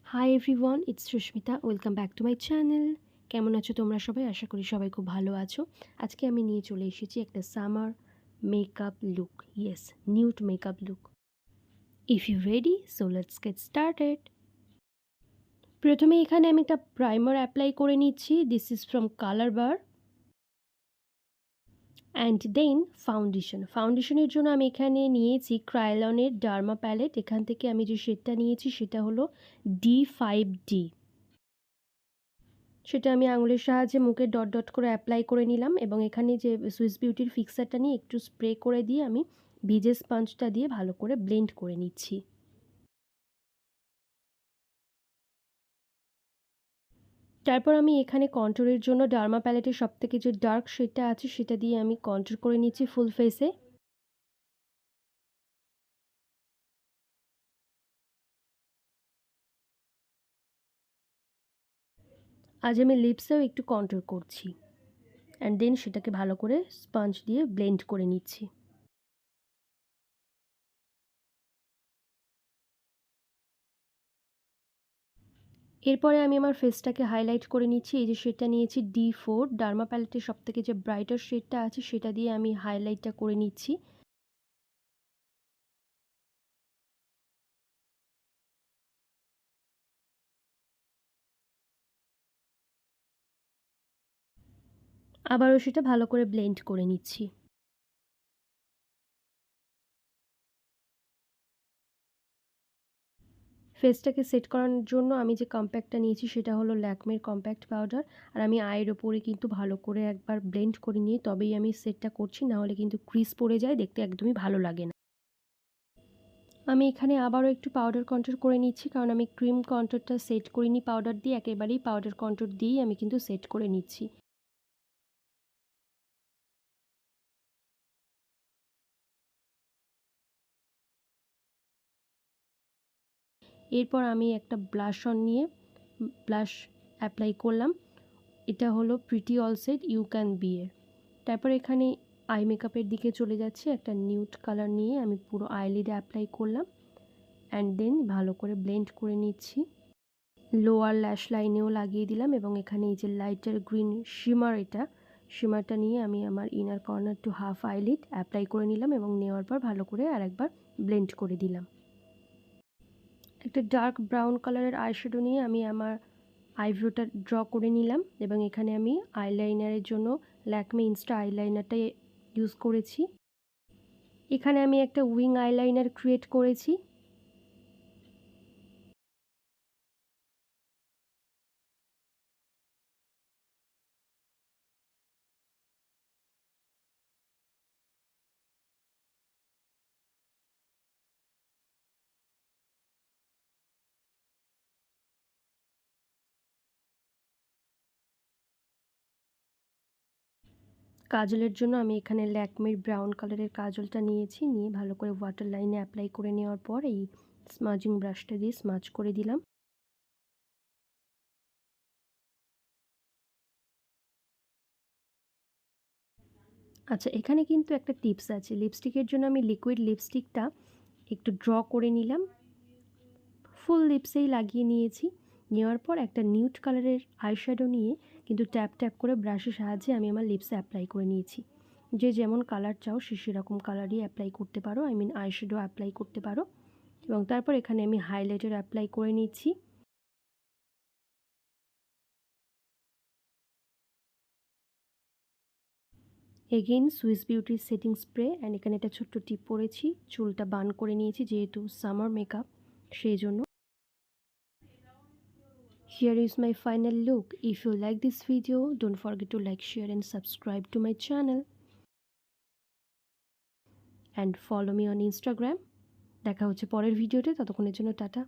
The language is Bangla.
High everyone, it's Sushmita. Welcome back to my channel. কেমন আছো তোমরা সবাই? আশা করি সবাই খুব ভালো আছো। আজকে আমি নিয়ে চলে এসেছি একটা summer makeup look. Yes, nude makeup look. If you ready, so let's get started. প্রথমে এখানে আমি একটা প্রাইমার অ্যাপ্লাই করে নিচ্ছি। This is from Colorbar. And then ফাউন্ডেশনের জন্য আমি এখানে নিয়েছি ক্রায়োলনের ডার্মা প্যালেট। এখান থেকে আমি যে শেডটা নিয়েছি সেটা হলো D5D। সেটা আমি আঙুলের সাহায্যে মুখে ডট ডট করে অ্যাপ্লাই করে নিলাম এবং এখানে যে সুইস বিউটির ফিক্সারটা নিয়ে একটু স্প্রে করে দিয়ে আমি ভিজে স্পঞ্জটা দিয়ে ভালো করে ব্লেন্ড করে নিচ্ছি। তারপর আমি এখানে কন্ট্রোরের জন্য ডার্মা প্যালেটের সবথেকে যে ডার্ক শেডটা আছে সেটা দিয়ে আমি কন্ট্রোর করে নিচ্ছি ফুল ফেসে। আজ আমি লিপসেও একটু কন্ট্রোর করছি অ্যান্ড দেন সেটাকে ভালো করে স্পঞ্জ দিয়ে ব্লেন্ড করে নিচ্ছি। এরপরে আমি আমার ফেসটাকে হাইলাইট করে নিচ্ছি। এই যে শেডটা নিয়েছি D4 ডার্মা প্যালেটের সবথেকে যে ব্রাইটার শেডটা আছে সেটা দিয়ে আমি হাইলাইটটা করে নিচ্ছি। আবারও সেটা ভালো করে ব্লেন্ড করে নিচ্ছি। ফেসটাকে সেট করানোর জন্য আমি যে কম্প্যাক্টটা নিয়েছি সেটা হলো ল্যাকমের কম্প্যাক্ট পাউডার। আর আমি আয়ের ওপরে কিন্তু ভালো করে একবার ব্লেন্ড করে নিয়ে তবেই আমি সেটটা করছি, নাহলে কিন্তু ক্রিজ পড়ে যায়, দেখতে একদমই ভালো লাগে না। আমি এখানে আবারও একটু পাউডার কন্ট্রোর করে নিচ্ছি, কারণ আমি ক্রিম কন্ট্রোরটা সেট করিনি পাউডার দিয়ে, একেবারেই পাউডার কন্ট্রোর দিয়েই আমি কিন্তু সেট করে নিচ্ছি। এরপর আমি একটা ব্লাশ অন নিয়ে ব্লাশ অ্যাপ্লাই করলাম। এটা হলো প্রিটি অল সেট UCANBE এর। তারপর এখানে আই মেকআপের দিকে চলে যাচ্ছি। একটা নিউড কালার নিয়ে আমি পুরো আইলিডে অ্যাপ্লাই করলাম অ্যান্ড দেন ভালো করে ব্লেন্ড করে নিচ্ছি। লোয়ার ল্যাশ লাইনেও লাগিয়ে দিলাম এবং এখানে এই যে লাইটার গ্রিন শিমারটা নিয়ে আমি আমার inner corner to half eyelid apply করে নিলাম এবং নেওয়ার পর ভালো করে আরেকবার ব্লেন্ড করে দিলাম। একটা ডার্ক ব্রাউন কালারের আইশ্যাডো নিয়ে আমি আমার আইব্রোটা ড্র করে নিলাম এবং এখানে আমি আইলাইনারের জন্য ল্যাকমে ইনস্টা আইলাইনারটা ইউজ করেছি। এখানে আমি একটা উইং আইলাইনার ক্রিয়েট করেছি। কাজলের জন্য আমি এখানে ল্যাকমের ব্রাউন কালারের কাজলটা নিয়েছি, নিয়ে ভালো করে ওয়াটার লাইনে অ্যাপ্লাই করে নেওয়ার পর এই স্মাজিং ব্রাশটা দিয়ে স্মাজ করে দিলাম। আচ্ছা, এখানে কিন্তু একটা টিপস আছে। লিপস্টিকের জন্য আমি লিকুইড লিপস্টিকটা একটু ড্র করে নিলাম, ফুল লিপসেই লাগিয়ে নিয়েছি। নেওয়ার পর একটা নিউড কালারের আইশ্যাডো নিয়ে কিন্তু ট্যাপ ট্যাপ করে ব্রাশের সাহায্যে আমি আমার লিপসে অ্যাপ্লাই করে নিয়েছি। যে যেমন কালার চাও সে সেরকম কালারই অ্যাপ্লাই করতে পারো, আইশ্যাডো অ্যাপ্লাই করতে পারো। এবং তারপর এখানে আমি হাইলাইটার অ্যাপ্লাই করে নিচ্ছি। এগেইন সুইস বিউটির সেটিং স্প্রে অ্যান্ড এখানে একটা ছোট্ট টিপ পরেছি, চুলটা বান করে নিয়েছি যেহেতু সামার মেকআপ সেই জন্য। Here is my final look. If you like this video, don't forget to like, share and subscribe to my channel. And follow me on Instagram. দেখা হচ্ছে পরের ভিডিওতে, ততক্ষণের জন্য টাটা।